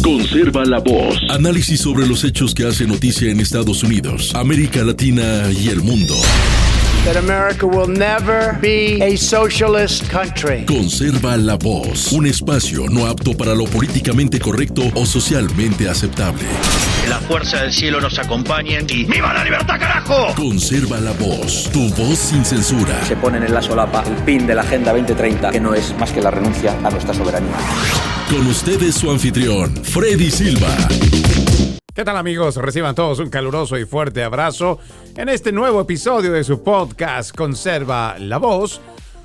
Conserva la voz. Análisis sobre los hechos que hacen noticia en Estados Unidos, América Latina y el mundo. That America will never be a socialist country. Conserva la voz. Un espacio no apto para lo políticamente correcto o socialmente aceptable. Que la fuerza del cielo nos acompañe y ¡viva la libertad, carajo! Conserva la voz. Tu voz sin censura. Se ponen en la solapa el pin de la Agenda 2030, que no es más que la renuncia a nuestra soberanía. Con ustedes su anfitrión, Freddy Silva. ¿Qué tal, amigos? Reciban todos un caluroso y fuerte abrazo en este nuevo episodio de su podcast Conserva la Voz,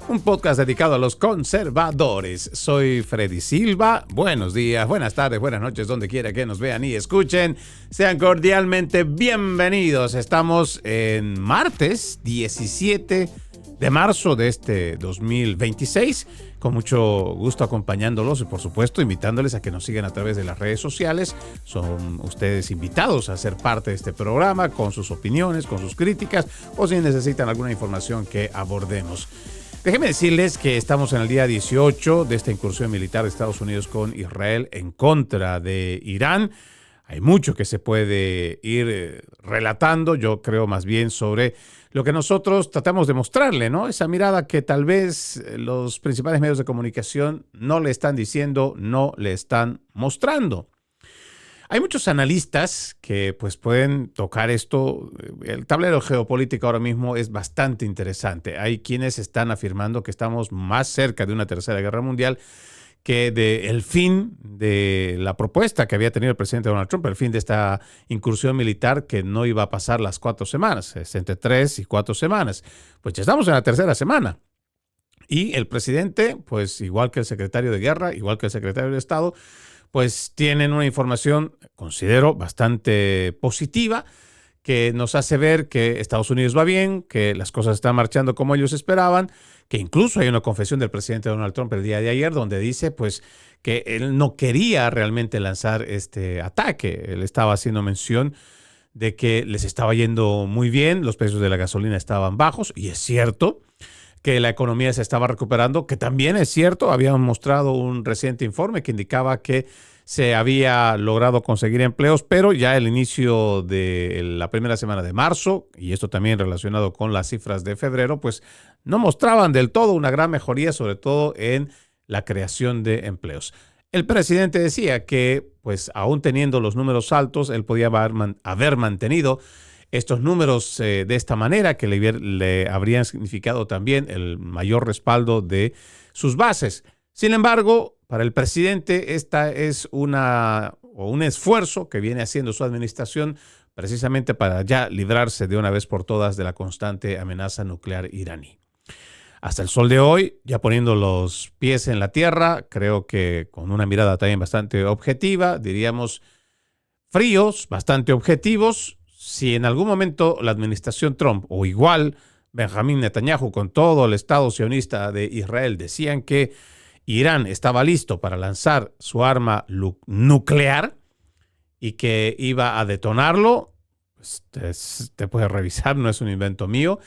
un podcast dedicado a los conservadores. Soy Freddy Silva. Buenos días, buenas tardes, buenas noches, donde quiera que nos vean y escuchen. Sean cordialmente bienvenidos. Estamos en martes 17 de marzo de este 2026. Con mucho gusto acompañándolos y, por supuesto, invitándoles a que nos sigan a través de las redes sociales. Son ustedes invitados a ser parte de este programa con sus opiniones, con sus críticas o si necesitan alguna información que abordemos. Déjenme decirles que estamos en el día 18 de esta incursión militar de Estados Unidos con Israel en contra de Irán. Hay mucho que se puede ir relatando, yo creo más bien sobre lo que nosotros tratamos de mostrarle, ¿no? Esa mirada que tal vez los principales medios de comunicación no le están diciendo, no le están mostrando. Hay muchos analistas que pues pueden tocar esto. El tablero geopolítico ahora mismo es bastante interesante. Hay quienes están afirmando que estamos más cerca de una tercera guerra mundial que del fin de la propuesta que había tenido el presidente Donald Trump, el fin de esta incursión militar que no iba a pasar las 4 semanas, es entre 3 y 4 semanas. Pues ya estamos en la tercera semana. Y el presidente, pues igual que el secretario de Guerra, igual que el secretario de Estado, pues tienen una información, considero, bastante positiva, que nos hace ver que Estados Unidos va bien, que las cosas están marchando como ellos esperaban, que incluso hay una confesión del presidente Donald Trump el día de ayer donde dice pues que él no quería realmente lanzar este ataque. Él estaba haciendo mención de que les estaba yendo muy bien, los precios de la gasolina estaban bajos, y es cierto que la economía se estaba recuperando, que también es cierto, habían mostrado un reciente informe que indicaba que se había logrado conseguir empleos, pero ya el inicio de la primera semana de marzo, y esto también relacionado con las cifras de febrero, pues no mostraban del todo una gran mejoría, sobre todo en la creación de empleos. El presidente decía que, pues aún teniendo los números altos, él podía haber mantenido estos números de esta manera, que le habrían significado también el mayor respaldo de sus bases. Sin embargo, para el presidente esta es un esfuerzo que viene haciendo su administración precisamente para ya librarse de una vez por todas de la constante amenaza nuclear iraní. Hasta el sol de hoy, ya poniendo los pies en la tierra, creo que con una mirada también bastante objetiva, diríamos fríos, bastante objetivos. Si en algún momento la administración Trump o igual Benjamín Netanyahu con todo el Estado sionista de Israel decían que Irán estaba listo para lanzar su arma nuclear y que iba a detonarlo, pues te puedes revisar, no es un invento mío.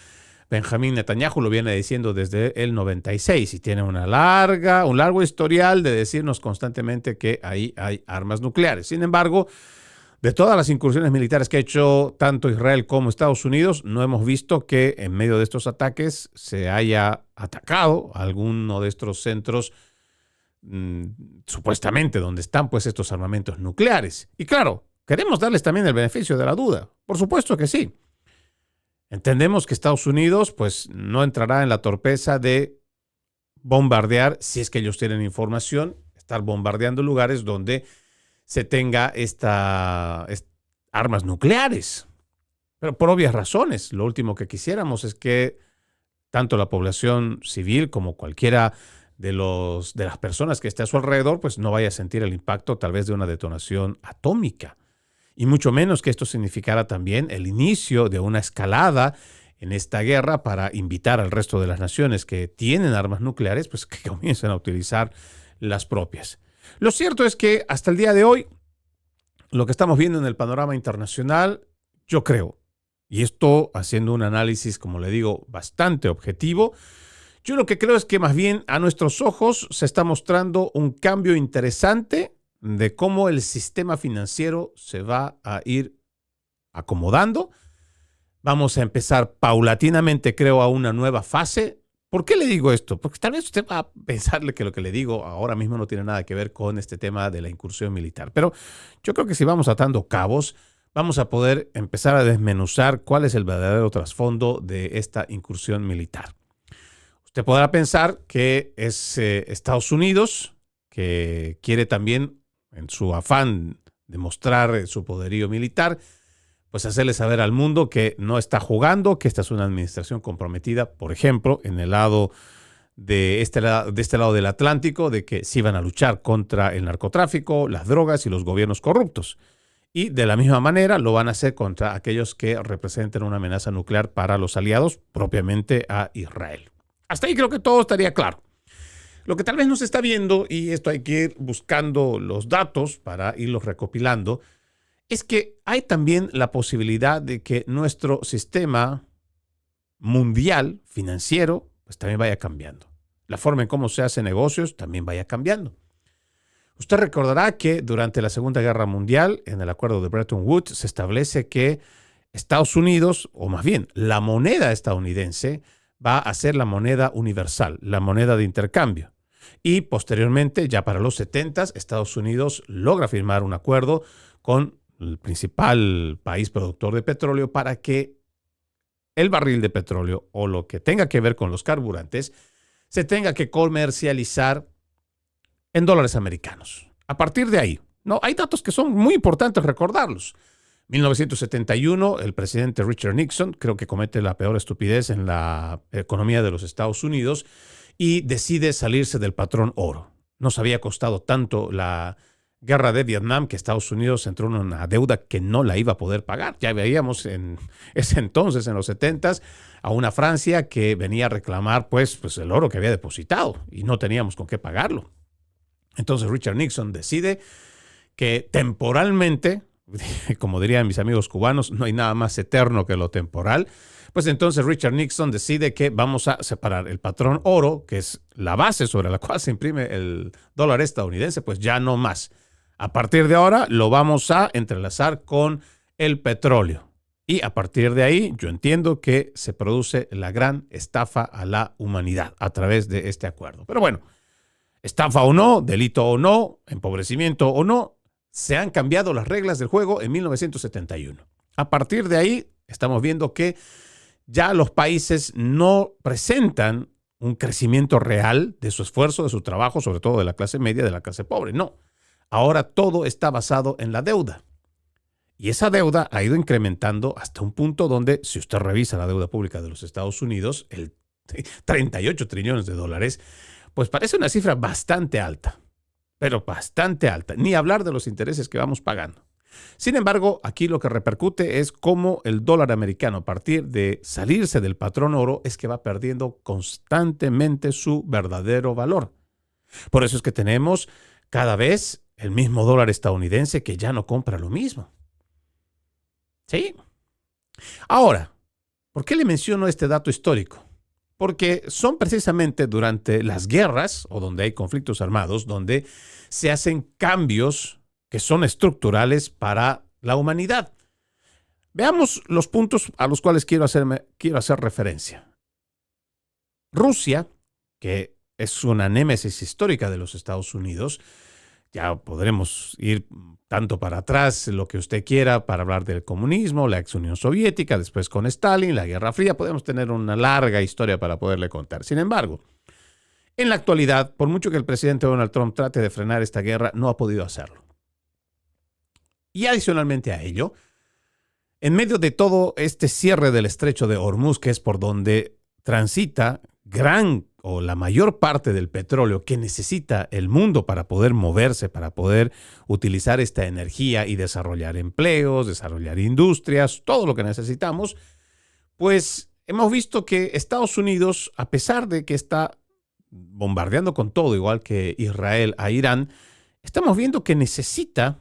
Benjamín Netanyahu lo viene diciendo desde el 96 y tiene un largo historial de decirnos constantemente que ahí hay armas nucleares. Sin embargo, de todas las incursiones militares que ha hecho tanto Israel como Estados Unidos, no hemos visto que en medio de estos ataques se haya atacado alguno de estos centros supuestamente donde están pues estos armamentos nucleares. Y claro, queremos darles también el beneficio de la duda. Por supuesto que sí. Entendemos que Estados Unidos pues no entrará en la torpeza de bombardear, si es que ellos tienen información, estar bombardeando lugares donde se tenga armas nucleares. Pero por obvias razones. Lo último que quisiéramos es que tanto la población civil como cualquiera de las personas que esté a su alrededor pues no vaya a sentir el impacto tal vez de una detonación atómica. Y mucho menos que esto significara también el inicio de una escalada en esta guerra para invitar al resto de las naciones que tienen armas nucleares pues que comiencen a utilizar las propias. Lo cierto es que hasta el día de hoy, lo que estamos viendo en el panorama internacional, yo creo, y esto haciendo un análisis, como le digo, bastante objetivo, yo lo que creo es que más bien a nuestros ojos se está mostrando un cambio interesante de cómo el sistema financiero se va a ir acomodando. Vamos a empezar paulatinamente, creo, a una nueva fase. ¿Por qué le digo esto? Porque tal vez usted va a pensarle que lo que le digo ahora mismo no tiene nada que ver con este tema de la incursión militar. Pero yo creo que si vamos atando cabos, vamos a poder empezar a desmenuzar cuál es el verdadero trasfondo de esta incursión militar. Usted podrá pensar que es Estados Unidos, que quiere también, en su afán de mostrar su poderío militar, pues hacerle saber al mundo que no está jugando, que esta es una administración comprometida, por ejemplo, en el lado de este lado del Atlántico, de que sí van a luchar contra el narcotráfico, las drogas y los gobiernos corruptos. Y de la misma manera lo van a hacer contra aquellos que representen una amenaza nuclear para los aliados, propiamente a Israel. Hasta ahí creo que todo estaría claro. Lo que tal vez no se está viendo, y esto hay que ir buscando los datos para irlos recopilando, es que hay también la posibilidad de que nuestro sistema mundial financiero pues también vaya cambiando. La forma en cómo se hace negocios también vaya cambiando. Usted recordará que durante la Segunda Guerra Mundial, en el acuerdo de Bretton Woods, se establece que Estados Unidos, o más bien la moneda estadounidense, va a ser la moneda universal, la moneda de intercambio. Y posteriormente, ya para los 70, Estados Unidos logra firmar un acuerdo con el principal país productor de petróleo para que el barril de petróleo o lo que tenga que ver con los carburantes se tenga que comercializar en dólares americanos. A partir de ahí, no, hay datos que son muy importantes recordarlos. 1971, el presidente Richard Nixon creo que comete la peor estupidez en la economía de los Estados Unidos y decide salirse del patrón oro. Nos había costado tanto la guerra de Vietnam que Estados Unidos entró en una deuda que no la iba a poder pagar. Ya veíamos en ese entonces, en los 70s, a una Francia que venía a reclamar pues el oro que había depositado y no teníamos con qué pagarlo. Entonces Richard Nixon decide que temporalmente, como dirían mis amigos cubanos, no hay nada más eterno que lo temporal. Pues entonces Richard Nixon decide que vamos a separar el patrón oro, que es la base sobre la cual se imprime el dólar estadounidense, pues ya no más. A partir de ahora lo vamos a entrelazar con el petróleo. Y a partir de ahí yo entiendo que se produce la gran estafa a la humanidad a través de este acuerdo. Pero bueno, estafa o no, delito o no, empobrecimiento o no, se han cambiado las reglas del juego en 1971. A partir de ahí estamos viendo que ya los países no presentan un crecimiento real de su esfuerzo, de su trabajo, sobre todo de la clase media, de la clase pobre. No. Ahora todo está basado en la deuda. Y esa deuda ha ido incrementando hasta un punto donde, si usted revisa la deuda pública de los Estados Unidos, el 38 trillones de dólares, pues parece una cifra bastante alta, pero bastante alta. Ni hablar de los intereses que vamos pagando. Sin embargo, aquí lo que repercute es cómo el dólar americano, a partir de salirse del patrón oro, es que va perdiendo constantemente su verdadero valor. Por eso es que tenemos cada vez el mismo dólar estadounidense que ya no compra lo mismo. ¿Sí? Ahora, ¿por qué le menciono este dato histórico? Porque son precisamente durante las guerras o donde hay conflictos armados donde se hacen cambios que son estructurales para la humanidad. Veamos los puntos a los cuales quiero hacer referencia. Rusia, que es una némesis histórica de los Estados Unidos, ya podremos ir tanto para atrás, lo que usted quiera, para hablar del comunismo, la ex Unión Soviética, después con Stalin, la Guerra Fría, podemos tener una larga historia para poderle contar. Sin embargo, en la actualidad, por mucho que el presidente Donald Trump trate de frenar esta guerra, no ha podido hacerlo. Y adicionalmente a ello, en medio de todo este cierre del estrecho de Hormuz, que es por donde transita la mayor parte del petróleo que necesita el mundo para poder moverse, para poder utilizar esta energía y desarrollar empleos, desarrollar industrias, todo lo que necesitamos, pues hemos visto que Estados Unidos, a pesar de que está bombardeando con todo, igual que Israel a Irán, estamos viendo que necesita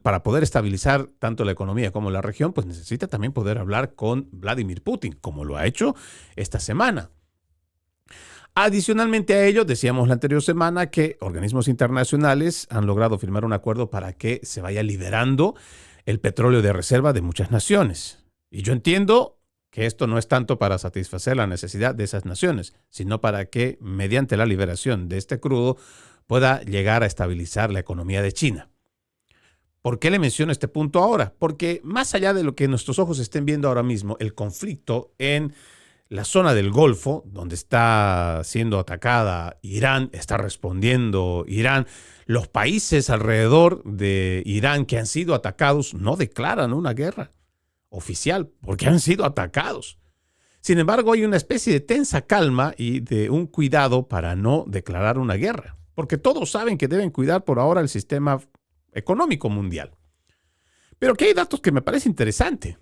para poder estabilizar tanto la economía como la región, pues necesita también poder hablar con Vladimir Putin, como lo ha hecho esta semana. Adicionalmente a ello, decíamos la anterior semana que organismos internacionales han logrado firmar un acuerdo para que se vaya liberando el petróleo de reserva de muchas naciones. Y yo entiendo que esto no es tanto para satisfacer la necesidad de esas naciones, sino para que, mediante la liberación de este crudo, pueda llegar a estabilizar la economía de China. ¿Por qué le menciono este punto ahora? Porque más allá de lo que nuestros ojos estén viendo ahora mismo, el conflicto en la zona del Golfo, donde está siendo atacada Irán, está respondiendo Irán, los países alrededor de Irán que han sido atacados no declaran una guerra oficial porque han sido atacados. Sin embargo, hay una especie de tensa calma y de un cuidado para no declarar una guerra, porque todos saben que deben cuidar por ahora el sistema económico mundial. Pero aquí hay datos que me parece interesante,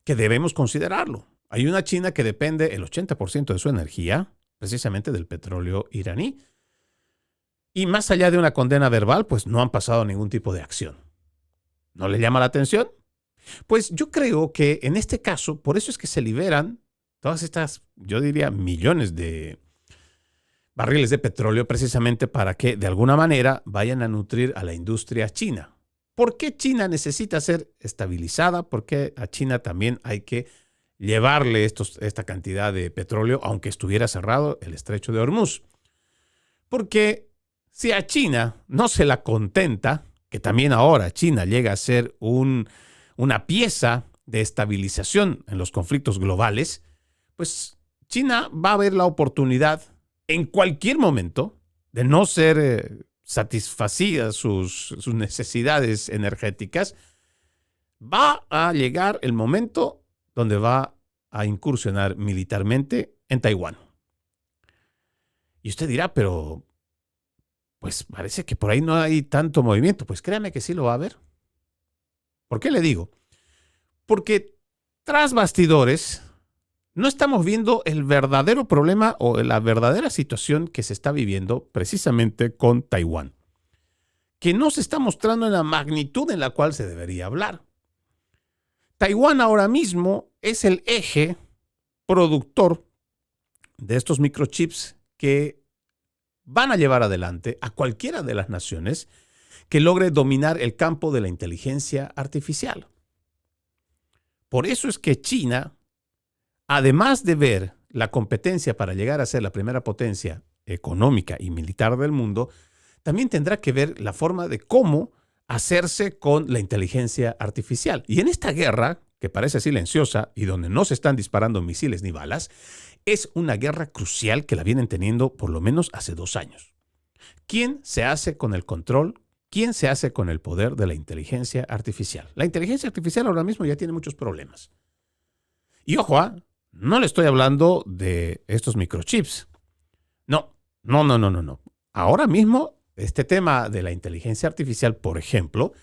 que debemos considerarlo. Hay una China que depende el 80% de su energía precisamente del petróleo iraní. Y más allá de una condena verbal, pues no han pasado ningún tipo de acción. ¿No le llama la atención? Pues yo creo que en este caso, por eso es que se liberan todas estas, yo diría, millones de barriles de petróleo precisamente para que de alguna manera vayan a nutrir a la industria china. ¿Por qué China necesita ser estabilizada? ¿Por qué a China también hay que llevarle esta cantidad de petróleo aunque estuviera cerrado el estrecho de Hormuz? Porque si a China no se la contenta, que también ahora China llega a ser una pieza de estabilización en los conflictos globales, pues China va a ver la oportunidad en cualquier momento de no ser satisfacidas sus necesidades energéticas. Va a llegar el momento donde va a incursionar militarmente en Taiwán. Y usted dirá, pero pues parece que por ahí no hay tanto movimiento. Pues créame que sí lo va a haber. ¿Por qué le digo? Porque tras bastidores no estamos viendo el verdadero problema o la verdadera situación que se está viviendo precisamente con Taiwán, que no se está mostrando en la magnitud en la cual se debería hablar. Taiwán ahora mismo es el eje productor de estos microchips que van a llevar adelante a cualquiera de las naciones que logre dominar el campo de la inteligencia artificial. Por eso es que China, además de ver la competencia para llegar a ser la primera potencia económica y militar del mundo, también tendrá que ver la forma de cómo hacerse con la inteligencia artificial. Y en esta guerra, que parece silenciosa y donde no se están disparando misiles ni balas, es una guerra crucial que la vienen teniendo por lo menos hace 2 años. ¿Quién se hace con el control? ¿Quién se hace con el poder de la inteligencia artificial? La inteligencia artificial ahora mismo ya tiene muchos problemas. Y ojo, no le estoy hablando de estos microchips. No. Ahora mismo, este tema de la inteligencia artificial, por ejemplo,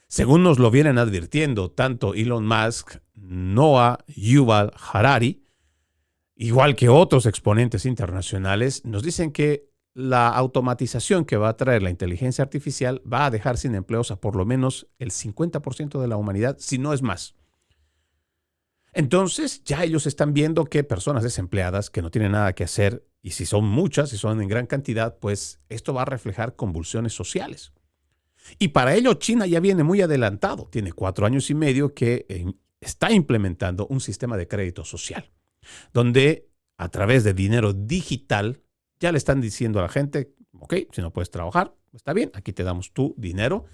según nos lo vienen advirtiendo tanto Elon Musk, Noah Yuval Harari, igual que otros exponentes internacionales, nos dicen que la automatización que va a traer la inteligencia artificial va a dejar sin empleos a por lo menos el 50% de la humanidad, si no es más. Entonces, ya ellos están viendo que personas desempleadas que no tienen nada que hacer, y si son muchas, si son en gran cantidad, pues esto va a reflejar convulsiones sociales. Y para ello China ya viene muy adelantado. Tiene 4 años y medio que está implementando un sistema de crédito social, donde a través de dinero digital ya le están diciendo a la gente, ok, si no puedes trabajar, está bien, aquí te damos tu dinero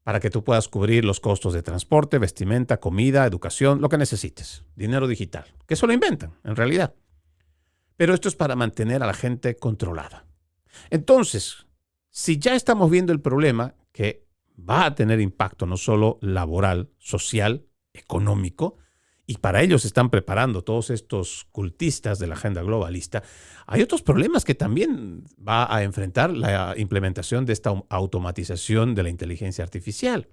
para que tú puedas cubrir los costos de transporte, vestimenta, comida, educación, lo que necesites. Dinero digital, que eso lo inventan en realidad. Pero esto es para mantener a la gente controlada. Entonces, si ya estamos viendo el problema que va a tener impacto no solo laboral, social, económico, y para ello se están preparando todos estos cultistas de la agenda globalista, hay otros problemas que también va a enfrentar la implementación de esta automatización de la inteligencia artificial.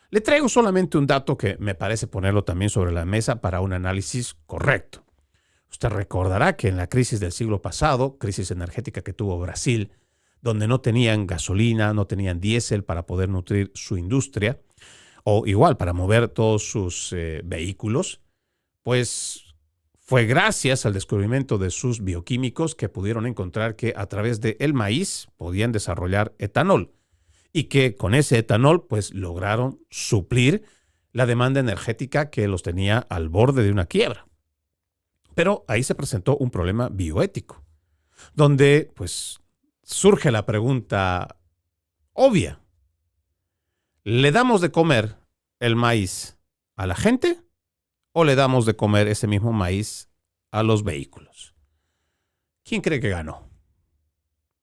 Le traigo solamente un dato que me parece ponerlo también sobre la mesa para un análisis correcto. Usted recordará que en la crisis del siglo pasado, crisis energética que tuvo Brasil, donde no tenían gasolina, no tenían diésel para poder nutrir su industria, o igual para mover todos sus vehículos, pues Fue gracias al descubrimiento de sus bioquímicos que pudieron encontrar que a través del maíz podían desarrollar etanol y que con ese etanol pues lograron suplir la demanda energética que los tenía al borde de una quiebra. Pero ahí se presentó un problema bioético, donde pues surge la pregunta obvia. ¿Le damos de comer el maíz a la gente o le damos de comer ese mismo maíz a los vehículos? ¿Quién cree que ganó?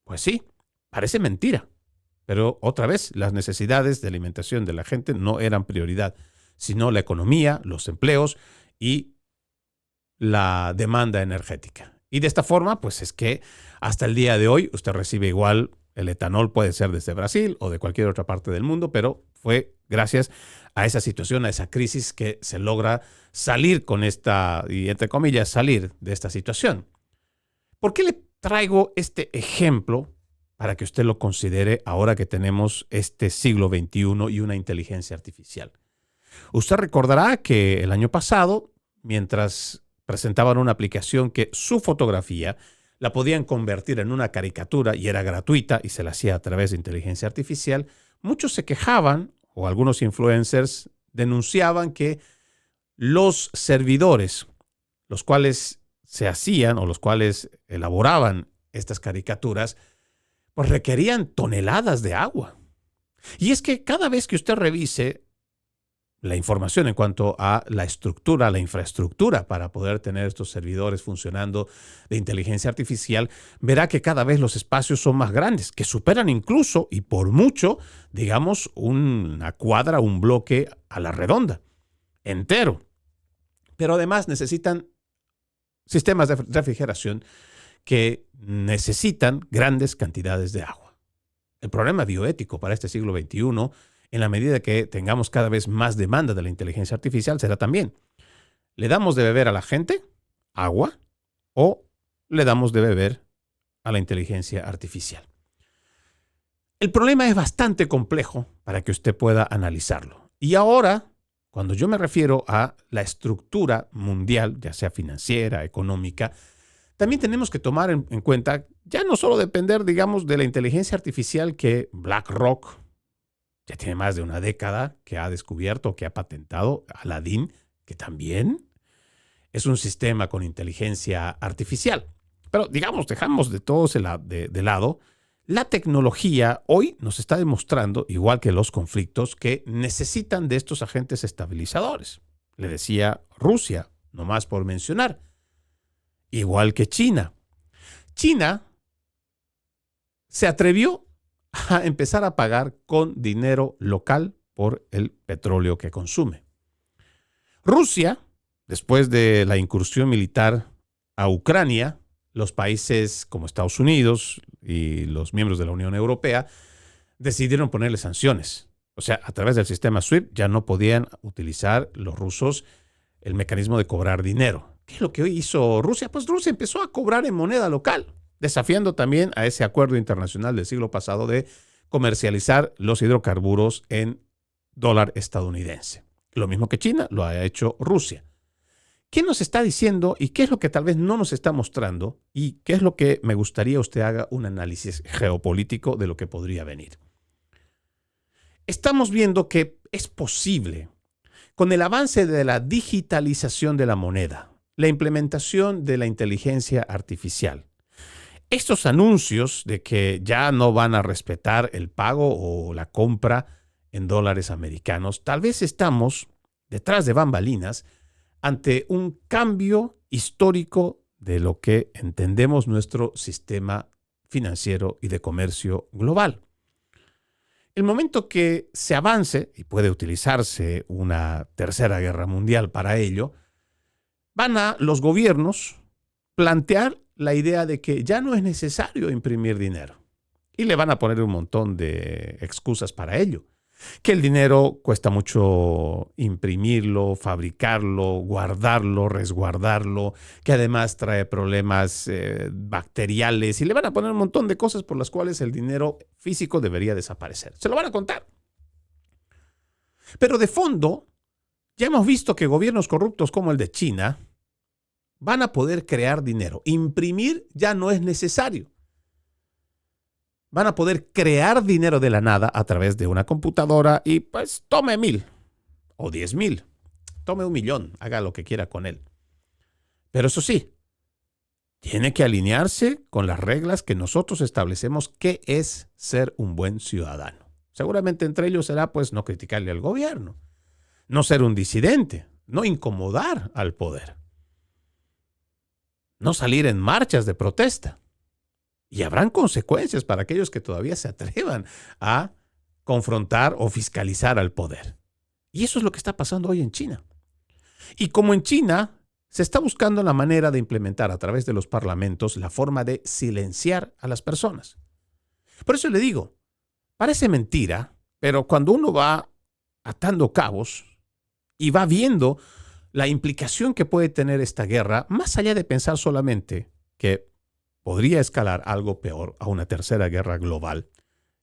Pues sí, parece mentira. Pero otra vez, las necesidades de alimentación de la gente no eran prioridad, sino la economía, los empleos y la demanda energética. Y de esta forma, pues es que hasta el día de hoy usted recibe igual el etanol, puede ser desde Brasil o de cualquier otra parte del mundo, pero fue gracias a esa situación, a esa crisis que se logra salir con esta, y entre comillas, salir de esta situación. ¿Por qué le traigo este ejemplo para que usted lo considere ahora que tenemos este siglo XXI y una inteligencia artificial? Usted recordará que el año pasado, mientras presentaban una aplicación que su fotografía la podían convertir en una caricatura y era gratuita y se la hacía a través de inteligencia artificial, muchos se quejaban o algunos influencers denunciaban que los servidores, los cuales se hacían o los cuales elaboraban estas caricaturas, pues requerían toneladas de agua. Y es que cada vez que usted revise la información en cuanto a la estructura, la infraestructura para poder tener estos servidores funcionando de inteligencia artificial, verá que cada vez los espacios son más grandes, que superan incluso y por mucho, digamos, una cuadra, un bloque a la redonda, entero. Pero además necesitan sistemas de refrigeración que necesitan grandes cantidades de agua. El problema bioético para este siglo XXI, en la medida que tengamos cada vez más demanda de la inteligencia artificial, será también: ¿le damos de beber a la gente agua o le damos de beber a la inteligencia artificial? El problema es bastante complejo para que usted pueda analizarlo. Y ahora, cuando yo me refiero a la estructura mundial, ya sea financiera, económica, también tenemos que tomar en cuenta ya no solo depender, digamos, de la inteligencia artificial que BlackRock ya tiene más de una década que ha descubierto, que ha patentado, Aladdin, que también es un sistema con inteligencia artificial. Pero, digamos, dejamos de todo de lado. La tecnología hoy nos está demostrando, igual que los conflictos, que necesitan de estos agentes estabilizadores. Le decía Rusia, nomás por mencionar. Igual que China. China se atrevió a empezar a pagar con dinero local por el petróleo que consume. Rusia, después de la incursión militar a Ucrania, los países como Estados Unidos y los miembros de la Unión Europea decidieron ponerle sanciones. O sea, a través del sistema SWIFT ya no podían utilizar los rusos el mecanismo de cobrar dinero. ¿Qué es lo que hoy hizo Rusia? Pues Rusia empezó a cobrar en moneda local, desafiando también a ese acuerdo internacional del siglo pasado de comercializar los hidrocarburos en dólar estadounidense. Lo mismo que China, lo ha hecho Rusia. ¿Qué nos está diciendo y qué es lo que tal vez no nos está mostrando y qué es lo que me gustaría usted haga un análisis geopolítico de lo que podría venir? Estamos viendo que es posible, con el avance de la digitalización de la moneda, la implementación de la inteligencia artificial, estos anuncios de que ya no van a respetar el pago o la compra en dólares americanos, tal vez estamos detrás de bambalinas ante un cambio histórico de lo que entendemos nuestro sistema financiero y de comercio global. El momento que se avance, y puede utilizarse una tercera guerra mundial para ello, van a los gobiernos plantear la idea de que ya no es necesario imprimir dinero. Y le van a poner un montón de excusas para ello. Que el dinero cuesta mucho imprimirlo, fabricarlo, guardarlo, resguardarlo, que además trae problemas bacteriales y le van a poner un montón de cosas por las cuales el dinero físico debería desaparecer. Se lo van a contar. Pero de fondo, ya hemos visto que gobiernos corruptos como el de China van a poder crear dinero. Imprimir ya no es necesario. Van a poder crear dinero de la nada a través de una computadora y pues tome 1,000 o 10,000. Tome 1,000,000, haga lo que quiera con él. Pero eso sí, tiene que alinearse con las reglas que nosotros establecemos qué es ser un buen ciudadano. Seguramente entre ellos será pues no criticarle al gobierno, no ser un disidente, no incomodar al poder, no salir en marchas de protesta. Y habrán consecuencias para aquellos que todavía se atrevan a confrontar o fiscalizar al poder. Y eso es lo que está pasando hoy en China. Y como en China se está buscando la manera de implementar a través de los parlamentos la forma de silenciar a las personas. Por eso le digo, parece mentira, pero cuando uno va atando cabos y va viendo la implicación que puede tener esta guerra, más allá de pensar solamente que podría escalar algo peor a una tercera guerra global,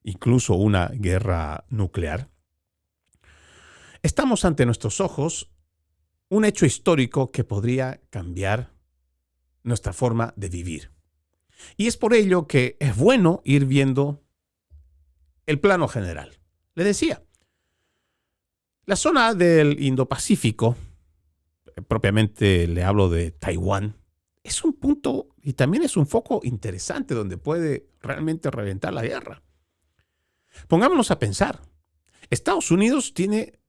incluso una guerra nuclear, estamos ante nuestros ojos un hecho histórico que podría cambiar nuestra forma de vivir. Y es por ello que es bueno ir viendo el plano general. Le decía, la zona del Indo-Pacífico, propiamente le hablo de Taiwán, es un punto y también es un foco interesante donde puede realmente reventar la guerra. Pongámonos a pensar, Estados Unidos tiene,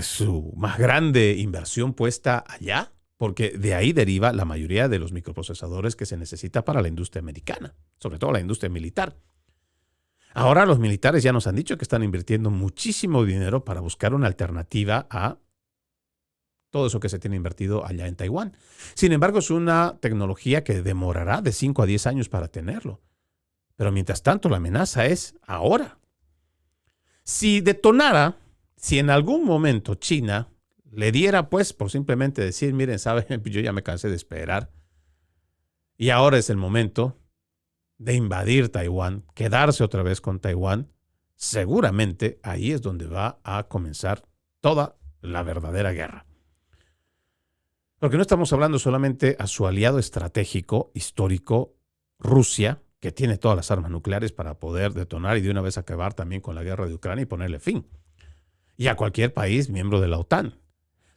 su más grande inversión puesta allá, porque de ahí deriva la mayoría de los microprocesadores que se necesita para la industria americana, sobre todo la industria militar. Ahora los militares ya nos han dicho que están invirtiendo muchísimo dinero para buscar una alternativa a todo eso que se tiene invertido allá en Taiwán. Sin embargo, es una tecnología que demorará de 5 a 10 años para tenerlo. Pero mientras tanto, la amenaza es ahora. Si detonara, si en algún momento China le diera, pues, por simplemente decir, miren, ¿saben? Yo ya me cansé de esperar y ahora es el momento de invadir Taiwán, quedarse otra vez con Taiwán, seguramente ahí es donde va a comenzar toda la verdadera guerra. Porque no estamos hablando solamente a su aliado estratégico, histórico, Rusia, que tiene todas las armas nucleares para poder detonar y de una vez acabar también con la guerra de Ucrania y ponerle fin. Y a cualquier país miembro de la OTAN.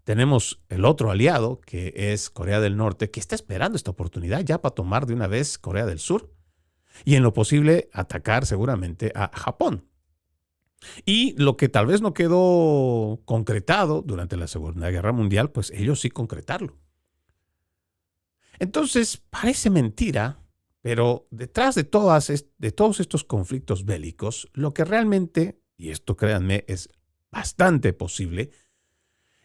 Tenemos el otro aliado, que es Corea del Norte, que está esperando esta oportunidad ya para tomar de una vez Corea del Sur y en lo posible atacar seguramente a Japón. Y lo que tal vez no quedó concretado durante la Segunda Guerra Mundial, pues ellos sí concretarlo. Entonces, parece mentira, pero detrás de todos estos conflictos bélicos, lo que realmente, y esto créanme, es bastante posible,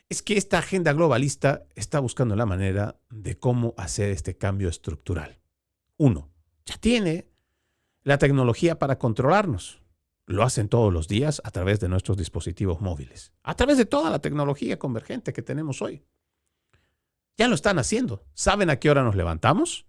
es que esta agenda globalista está buscando la manera de cómo hacer este cambio estructural. Uno, ya tiene la tecnología para controlarnos. Lo hacen todos los días a través de nuestros dispositivos móviles, a través de toda la tecnología convergente que tenemos hoy. Ya lo están haciendo. ¿Saben a qué hora nos levantamos?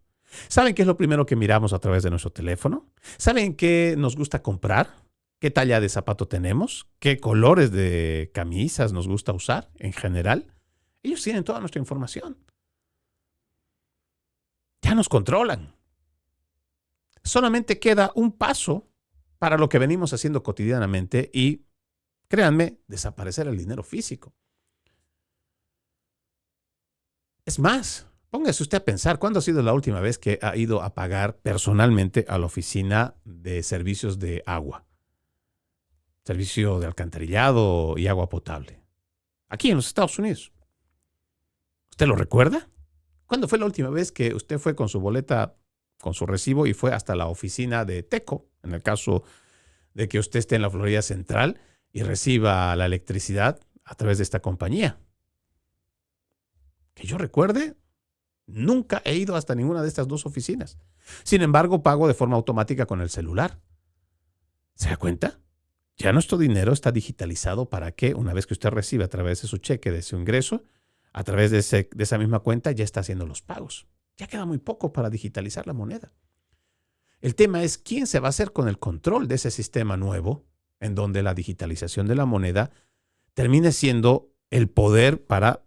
¿Saben qué es lo primero que miramos a través de nuestro teléfono? ¿Saben qué nos gusta comprar? ¿Qué talla de zapato tenemos? ¿Qué colores de camisas nos gusta usar en general? Ellos tienen toda nuestra información. Ya nos controlan. Solamente queda un paso para lo que venimos haciendo cotidianamente y, créanme, desaparecer el dinero físico. Es más, póngase usted a pensar, ¿cuándo ha sido la última vez que ha ido a pagar personalmente a la oficina de servicios de agua? Servicio de alcantarillado y agua potable. Aquí en los Estados Unidos. ¿Usted lo recuerda? ¿Cuándo fue la última vez que usted fue con su boleta, con su recibo y fue hasta la oficina de Teco, en el caso de que usted esté en la Florida Central y reciba la electricidad a través de esta compañía? Que yo recuerde, nunca he ido hasta ninguna de estas dos oficinas. Sin embargo, pago de forma automática con el celular. ¿Se da cuenta? Ya nuestro dinero está digitalizado para que una vez que usted recibe a través de su cheque, de su ingreso, a través de esa misma cuenta ya está haciendo los pagos. Ya queda muy poco para digitalizar la moneda. El tema es quién se va a hacer con el control de ese sistema nuevo, en donde la digitalización de la moneda termine siendo el poder para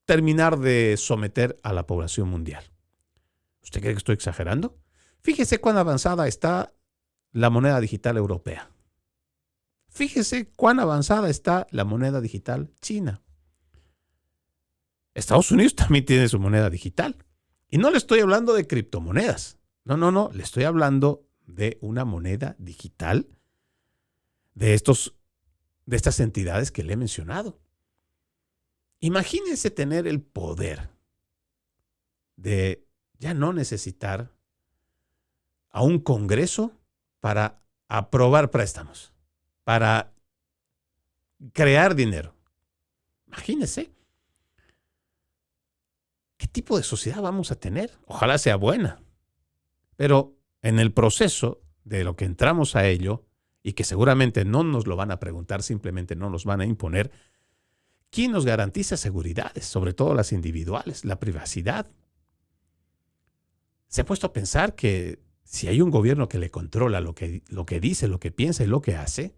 terminar de someter a la población mundial. ¿Usted cree que estoy exagerando? Fíjese cuán avanzada está la moneda digital europea. Fíjese cuán avanzada está la moneda digital china. Estados Unidos también tiene su moneda digital. Y no le estoy hablando de criptomonedas. No. Le estoy hablando de una moneda digital de estas entidades que le he mencionado. Imagínense tener el poder de ya no necesitar a un Congreso para aprobar préstamos, para crear dinero. Imagínense. ¿Qué tipo de sociedad vamos a tener? Ojalá sea buena. Pero en el proceso de lo que entramos a ello, y que seguramente no nos lo van a preguntar, simplemente no nos van a imponer, ¿quién nos garantiza seguridades? Sobre todo las individuales, la privacidad. ¿Se ha puesto a pensar que si hay un gobierno que le controla lo que dice, lo que piensa y lo que hace,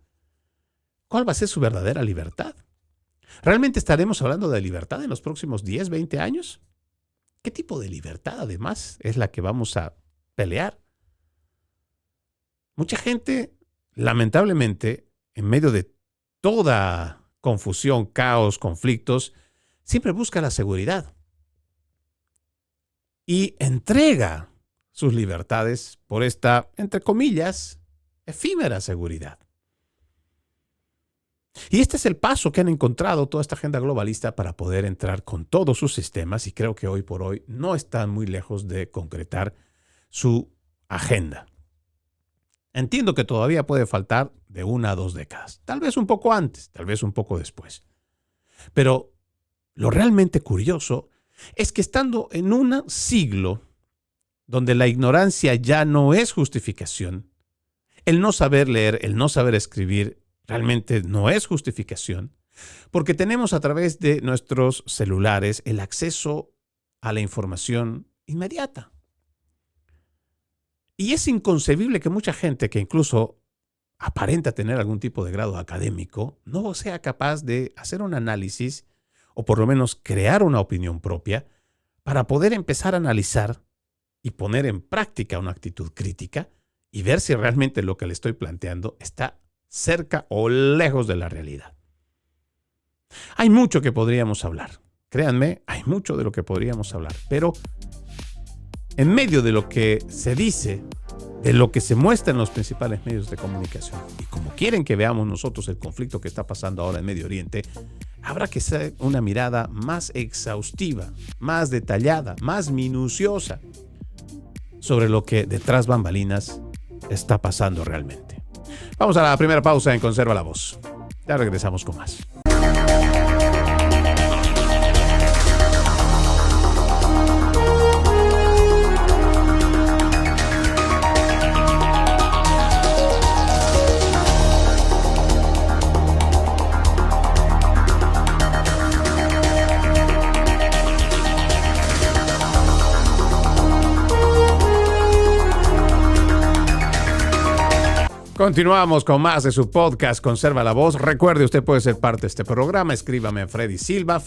¿cuál va a ser su verdadera libertad? ¿Realmente estaremos hablando de libertad en los próximos 10, 20 años? ¿Qué tipo de libertad, además, es la que vamos a pelear? Mucha gente, lamentablemente, en medio de toda confusión, caos, conflictos, siempre busca la seguridad y entrega sus libertades por esta, entre comillas, efímera seguridad. Y este es el paso que han encontrado toda esta agenda globalista para poder entrar con todos sus sistemas, y creo que hoy por hoy no están muy lejos de concretar su agenda. Entiendo que todavía puede faltar de 1 a 2 décadas, tal vez un poco antes, tal vez un poco después. Pero lo realmente curioso es que estando en un siglo donde la ignorancia ya no es justificación, el no saber leer, el no saber escribir, realmente no es justificación, porque tenemos a través de nuestros celulares el acceso a la información inmediata. Y es inconcebible que mucha gente que incluso aparenta tener algún tipo de grado académico no sea capaz de hacer un análisis o por lo menos crear una opinión propia para poder empezar a analizar y poner en práctica una actitud crítica y ver si realmente lo que le estoy planteando está cerca o lejos de la realidad. Hay mucho que podríamos hablar. Créanme, hay mucho de lo que podríamos hablar. Pero en medio de lo que se dice, de lo que se muestra en los principales medios de comunicación, y como quieren que veamos nosotros el conflicto que está pasando ahora en Medio Oriente, habrá que hacer una mirada más exhaustiva, más detallada, más minuciosa sobre lo que detrás bambalinas está pasando realmente. Vamos a la primera pausa en Conserva la Voz. Ya regresamos con más. Continuamos con más de su podcast Conserva la Voz. Recuerde, usted puede ser parte de este programa. Escríbame a Freddy Silva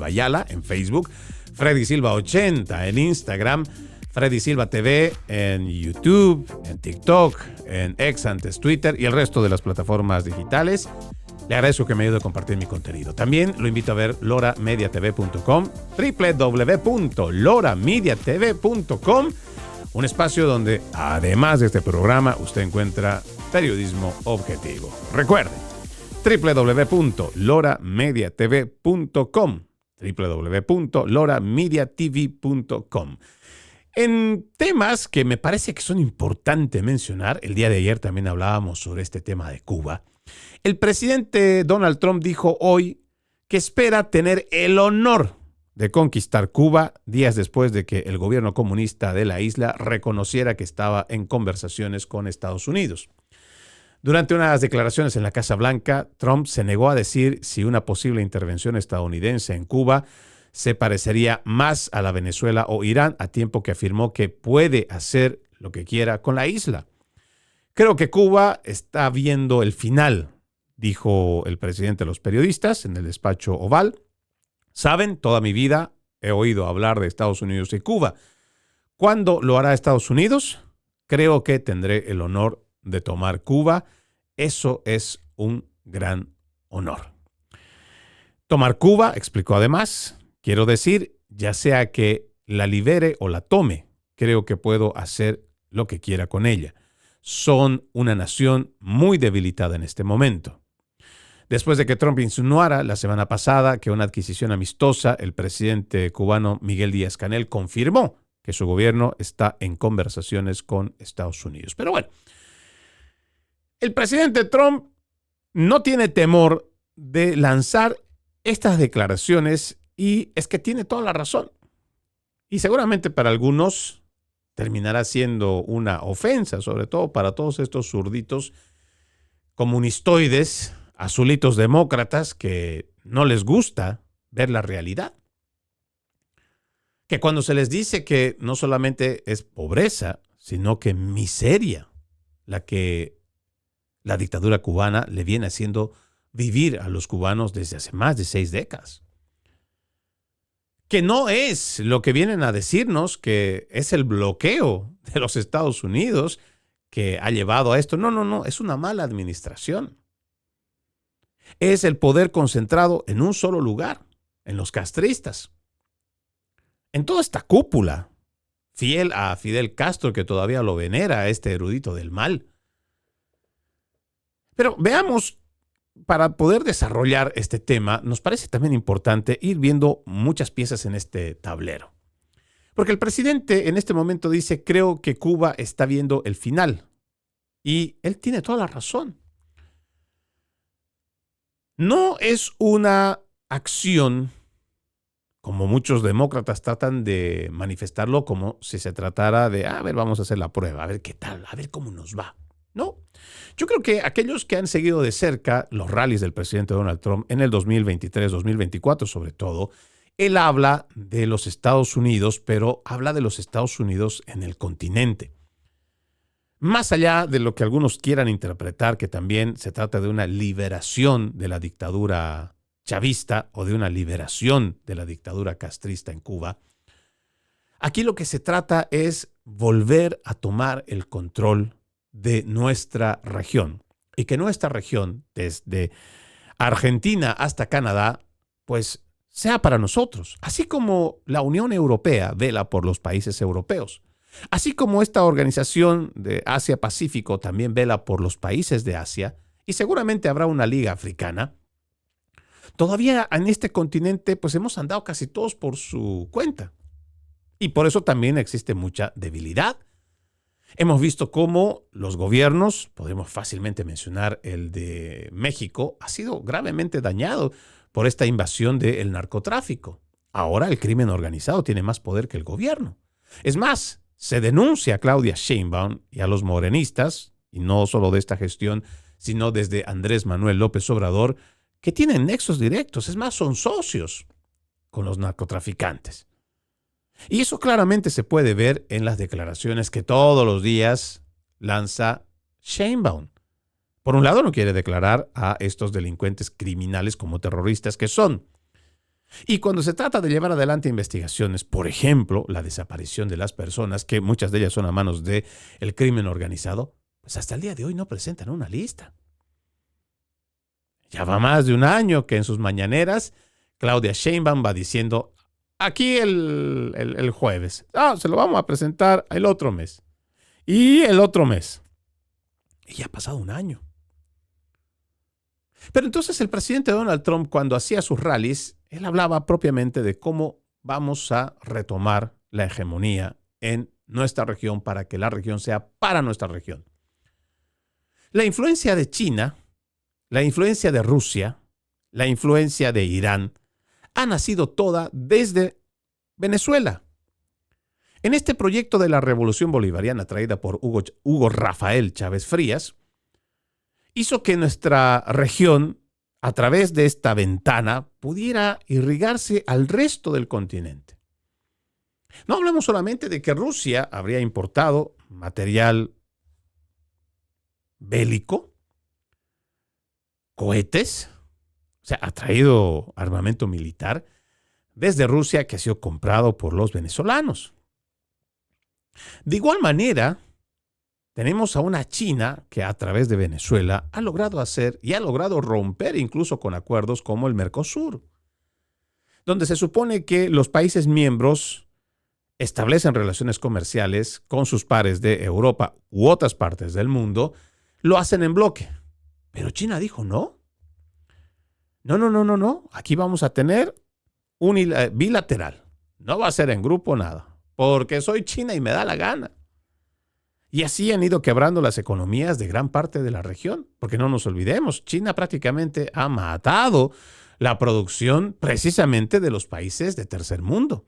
Ayala en Facebook, Freddy Silva 80 en Instagram, Freddy Silva TV en YouTube, en TikTok, en X antes Twitter y el resto de las plataformas digitales. Le agradezco que me ayude a compartir mi contenido. También lo invito a ver loramediatv.com, www.loramediatv.com, un espacio donde, además de este programa, usted encuentra periodismo objetivo. Recuerde, www.loramediatv.com, www.loramediatv.com. En temas que me parece que son importantes mencionar, el día de ayer también hablábamos sobre este tema de Cuba. El presidente Donald Trump dijo hoy que espera tener el honor de conquistar Cuba días después de que el gobierno comunista de la isla reconociera que estaba en conversaciones con Estados Unidos. Durante unas declaraciones en la Casa Blanca, Trump se negó a decir si una posible intervención estadounidense en Cuba se parecería más a la Venezuela o Irán, a tiempo que afirmó que puede hacer lo que quiera con la isla. Creo que Cuba está viendo el final, dijo el presidente a los periodistas en el despacho Oval. Saben, toda mi vida he oído hablar de Estados Unidos y Cuba. ¿Cuándo lo hará Estados Unidos? Creo que tendré el honor de tomar Cuba. Eso es un gran honor. Tomar Cuba, explicó además, quiero decir, ya sea que la libere o la tome, creo que puedo hacer lo que quiera con ella. Son una nación muy debilitada en este momento. Después de que Trump insinuara la semana pasada que una adquisición amistosa, el presidente cubano Miguel Díaz-Canel confirmó que su gobierno está en conversaciones con Estados Unidos. Pero bueno, el presidente Trump no tiene temor de lanzar estas declaraciones y es que tiene toda la razón. Y seguramente para algunos terminará siendo una ofensa, sobre todo para todos estos zurditos comunistoides, azulitos demócratas que no les gusta ver la realidad. Que cuando se les dice que no solamente es pobreza, sino que miseria la que la dictadura cubana le viene haciendo vivir a los cubanos desde hace más de 6 décadas. Que no es lo que vienen a decirnos que es el bloqueo de los Estados Unidos que ha llevado a esto. No, es una mala administración. Es el poder concentrado en un solo lugar, en los castristas. En toda esta cúpula, fiel a Fidel Castro, que todavía lo venera, este erudito del mal. Pero veamos, para poder desarrollar este tema, nos parece también importante ir viendo muchas piezas en este tablero. Porque el presidente en este momento dice, creo que Cuba está viendo el final. Y él tiene toda la razón. No es una acción, como muchos demócratas tratan de manifestarlo, como si se tratara de, a ver, vamos a hacer la prueba, a ver qué tal, a ver cómo nos va. No, yo creo que aquellos que han seguido de cerca los rallies del presidente Donald Trump en el 2023, 2024 sobre todo, él habla de los Estados Unidos, pero habla de los Estados Unidos en el continente. Más allá de lo que algunos quieran interpretar, que también se trata de una liberación de la dictadura chavista o de una liberación de la dictadura castrista en Cuba, aquí lo que se trata es volver a tomar el control de nuestra región y que nuestra región, desde Argentina hasta Canadá, pues sea para nosotros, así como la Unión Europea vela por los países europeos. Así como esta organización de Asia-Pacífico también vela por los países de Asia, y seguramente habrá una liga africana, todavía en este continente pues hemos andado casi todos por su cuenta. Y por eso también existe mucha debilidad. Hemos visto cómo los gobiernos, podemos fácilmente mencionar el de México, ha sido gravemente dañado por esta invasión del narcotráfico. Ahora el crimen organizado tiene más poder que el gobierno. Es más, se denuncia a Claudia Sheinbaum y a los morenistas, y no solo de esta gestión, sino desde Andrés Manuel López Obrador, que tienen nexos directos, es más, son socios con los narcotraficantes. Y eso claramente se puede ver en las declaraciones que todos los días lanza Sheinbaum. Por un lado, no quiere declarar a estos delincuentes criminales como terroristas que son. Y cuando se trata de llevar adelante investigaciones, por ejemplo, la desaparición de las personas, que muchas de ellas son a manos del crimen organizado, pues hasta el día de hoy no presentan una lista. Ya va más de un año que en sus mañaneras Claudia Sheinbaum va diciendo, aquí el jueves, se lo vamos a presentar el otro mes. Y el otro mes. Y ya ha pasado un año. Pero entonces el presidente Donald Trump, cuando hacía sus rallies, él hablaba propiamente de cómo vamos a retomar la hegemonía en nuestra región para que la región sea para nuestra región. La influencia de China, la influencia de Rusia, la influencia de Irán, ha nacido toda desde Venezuela. En este proyecto de la Revolución Bolivariana traída por Hugo Rafael Chávez Frías, hizo que nuestra región, a través de esta ventana, pudiera irrigarse al resto del continente. No hablamos solamente de que Rusia habría importado material bélico, cohetes, o sea, ha traído armamento militar, desde Rusia que ha sido comprado por los venezolanos. De igual manera, tenemos a una China que a través de Venezuela ha logrado hacer y ha logrado romper incluso con acuerdos como el Mercosur, donde se supone que los países miembros establecen relaciones comerciales con sus pares de Europa u otras partes del mundo, lo hacen en bloque. Pero China dijo no. No. Aquí vamos a tener bilateral. No va a ser en grupo nada, porque soy China y me da la gana. Y así han ido quebrando las economías de gran parte de la región, porque no nos olvidemos, China prácticamente ha matado la producción precisamente de los países de tercer mundo.